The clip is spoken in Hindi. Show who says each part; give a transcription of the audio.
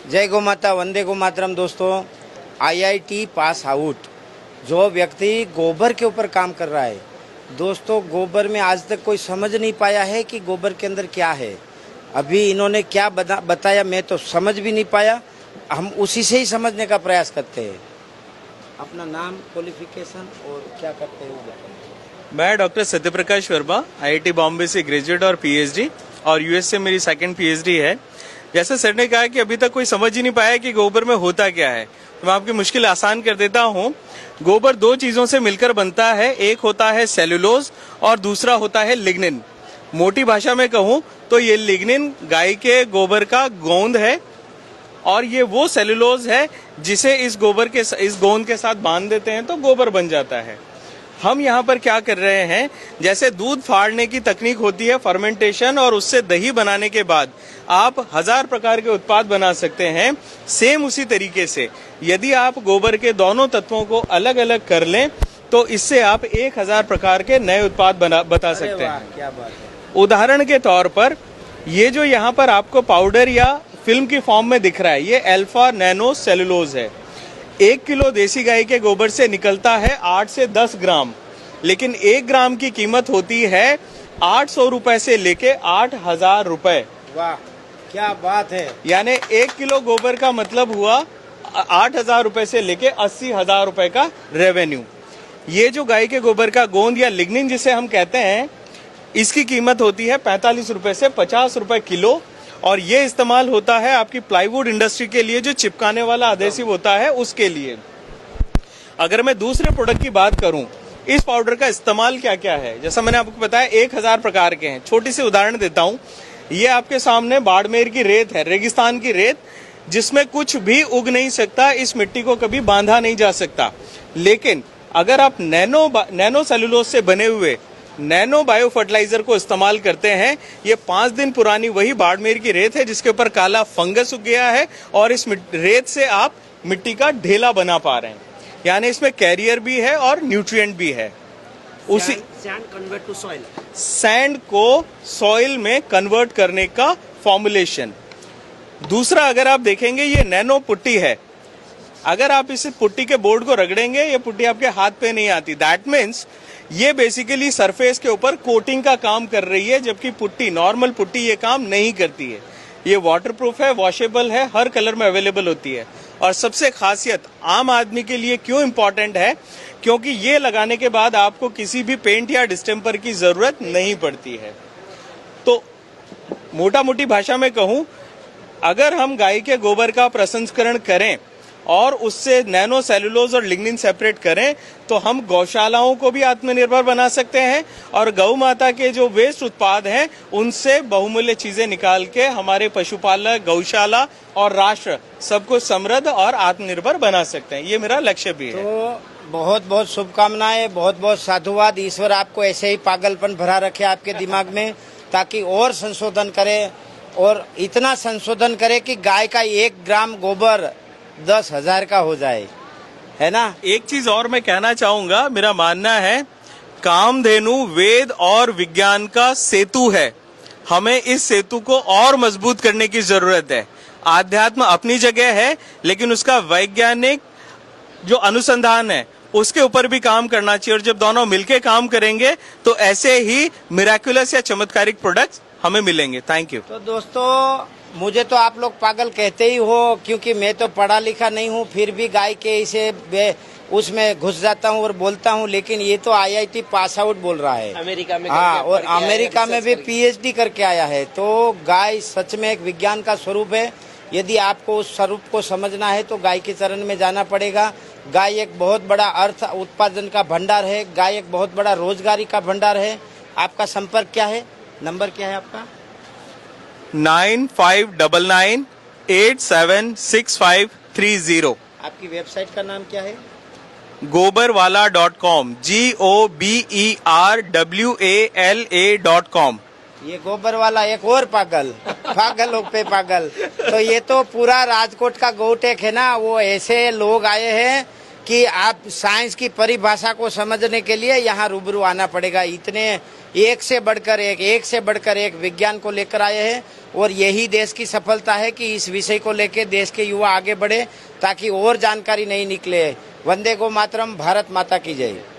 Speaker 1: जय गौ माता, वंदे गो मातरम। दोस्तों, आईआईटी पास आउट जो व्यक्ति गोबर के ऊपर काम कर रहा है, दोस्तों गोबर में आज तक कोई समझ नहीं पाया है कि गोबर के अंदर क्या है। अभी इन्होंने क्या बताया मैं तो समझ भी नहीं पाया। हम उसी से ही समझने का प्रयास करते हैं। अपना नाम, क्वालिफिकेशन और क्या करते हैं?
Speaker 2: मैं डॉक्टर सत्यप्रकाश वर्मा, आईआईटी बॉम्बे से ग्रेजुएट और पीएचडी, और यूएस से मेरी सेकंड पीएचडी है। जैसे सर ने कहा कि अभी तक कोई समझ ही नहीं पाया कि गोबर में होता क्या है, तो मैं आपकी मुश्किल आसान कर देता हूँ। गोबर दो चीजों से मिलकर बनता है, एक होता है सेलुलोज और दूसरा होता है लिग्निन। मोटी भाषा में कहूँ तो ये लिग्निन गाय के गोबर का गोंद है और ये वो सेलुलोज है जिसे इस गोंद के साथ बांध देते हैं तो गोबर बन जाता है। हम यहाँ पर क्या कर रहे हैं, जैसे दूध फाड़ने की तकनीक होती है फर्मेंटेशन, और उससे दही बनाने के बाद आप 1000 प्रकार के उत्पाद बना सकते हैं। सेम उसी तरीके से यदि आप गोबर के दोनों तत्वों को अलग अलग कर लें तो इससे आप 1000 प्रकार के नए उत्पाद बता सकते हैं।
Speaker 1: क्या बात है।
Speaker 2: उदाहरण के तौर पर ये जो यहाँ पर आपको पाउडर या फिल्म की फॉर्म में दिख रहा है, ये अल्फा नैनो सेलुलोज है। 1 किलो देसी गाय के गोबर से निकलता है 8 से 10 ग्राम, लेकिन 1 ग्राम की कीमत होती है 800 रुपए से लेके 8000 रुपए।
Speaker 1: वाह, क्या बात है।
Speaker 2: यानी 1 किलो गोबर का मतलब हुआ 8000 रुपए से लेके 80,000 रुपए का रेवेन्यू। ये जो गाय के गोबर का गोंद या लिग्निन जिसे हम कहते हैं, इसकी कीमत होती है 45 रुपए से 50 रुपए किलो, और ये इस्तेमाल होता है आपकी प्लाईवुड इंडस्ट्री के लिए, जो चिपकाने वाला अधेसिव होता है उसके लिए। अगर मैं दूसरे प्रोडक्ट की बात करूं, इस पाउडर का इस्तेमाल क्या क्या है, जैसा मैंने आपको बताया 1000 प्रकार के हैं। छोटी सी उदाहरण देता हूं, ये आपके सामने बाड़मेर की रेत है, रेगिस्तान की रेत, जिसमें कुछ भी उग नहीं सकता, इस मिट्टी को कभी बांधा नहीं जा सकता। लेकिन अगर आप नैनो सेलुलोज से बने हुए नैनो बायो फर्टिलाइजर को इस्तेमाल करते हैं, ये 5 दिन पुरानी वही बाड़मेर की रेत है जिसके ऊपर काला फंगस उग गया है, और इस रेत से आप मिट्टी का ढेला बना पा रहे हैं। यानी इसमें कैरियर भी है और न्यूट्रिएंट भी है। उसी
Speaker 1: sand convert to soil,
Speaker 2: sand को सॉइल में कन्वर्ट करने का फॉर्मुलेशन। दूसरा, अगर आप देखेंगे ये नैनो पुट्टी है। अगर आप इस पुट्टी के बोर्ड को रगड़ेंगे, ये पुट्टी आपके हाथ पे नहीं आती। दैट मीन्स ये बेसिकली सरफेस के ऊपर कोटिंग का काम कर रही है, जबकि पुट्टी, नॉर्मल पुट्टी ये काम नहीं करती है। ये वाटरप्रूफ है, वॉशेबल है, हर कलर में अवेलेबल होती है। और सबसे खासियत आम आदमी के लिए क्यों इंपॉर्टेंट है, क्योंकि ये लगाने के बाद आपको किसी भी पेंट या डिस्टेम्पर की जरूरत नहीं पड़ती है। तो मोटा मोटी भाषा में कहूं, अगर हम गाय के गोबर का प्रसंस्करण करें और उससे नैनो सेलुलोज और लिग्निन सेपरेट करें तो हम गौशालाओं को भी आत्मनिर्भर बना सकते हैं, और गौ माता के जो वेस्ट उत्पाद हैं उनसे बहुमूल्य चीजें निकाल के हमारे पशुपालक, गौशाला और राष्ट्र सबको समृद्ध और आत्मनिर्भर बना सकते हैं। ये मेरा लक्ष्य भी है।
Speaker 1: तो बहुत बहुत शुभकामनाएं, बहुत बहुत साधुवाद। ईश्वर आपको ऐसे ही पागलपन भरा रखे आपके दिमाग में, ताकि और संशोधन करे, और इतना संशोधन करे कि गाय का 1 ग्राम गोबर 10,000 का हो जाए, है ना।
Speaker 2: एक चीज और मैं कहना चाहूंगा, मेरा मानना है कामधेनु वेद और विज्ञान का सेतु है। हमें इस सेतु को और मजबूत करने की जरूरत है। आध्यात्म अपनी जगह है, लेकिन उसका वैज्ञानिक जो अनुसंधान है उसके ऊपर भी काम करना चाहिए, और जब दोनों मिलकर काम करेंगे तो ऐसे ही मिराकुलस या चमत्कारिक प्रोडक्ट्स हमें मिलेंगे। Thank you.
Speaker 1: तो दोस्तों, मुझे तो आप लोग पागल कहते ही हो, क्योंकि मैं तो पढ़ा लिखा नहीं हूँ, फिर भी गाय के इसे उसमें घुस जाता हूँ और बोलता हूँ। लेकिन ये तो आईआईटी पास आउट बोल रहा है,
Speaker 3: अमेरिका में।
Speaker 1: हाँ, और अमेरिका में भी पीएचडी करके आया है। तो गाय सच में एक विज्ञान का स्वरूप है। यदि आपको उस स्वरूप को समझना है तो गाय के चरण में जाना पड़ेगा। गाय एक बहुत बड़ा अर्थ उत्पादन का भंडार है, गाय एक बहुत बड़ा रोजगारी का भंडार है। आपका संपर्क क्या है, नंबर क्या है आपका?
Speaker 2: 9599876530।
Speaker 1: आपकी वेबसाइट का नाम क्या है?
Speaker 2: gobarwala.com, GOBERWALA.com।
Speaker 1: ये गोबर वाला एक और पागल पागलों पे पागल। तो ये तो पूरा राजकोट का गोटेक है ना, वो ऐसे लोग आए हैं कि आप साइंस की परिभाषा को समझने के लिए यहाँ रूबरू आना पड़ेगा। इतने एक से बढ़कर एक विज्ञान को लेकर आए हैं और यही देश की सफलता है कि इस विषय को लेकर देश के युवा आगे बढ़े ताकि और जानकारी नहीं निकले। वंदे गो मातरम, भारत माता की जय।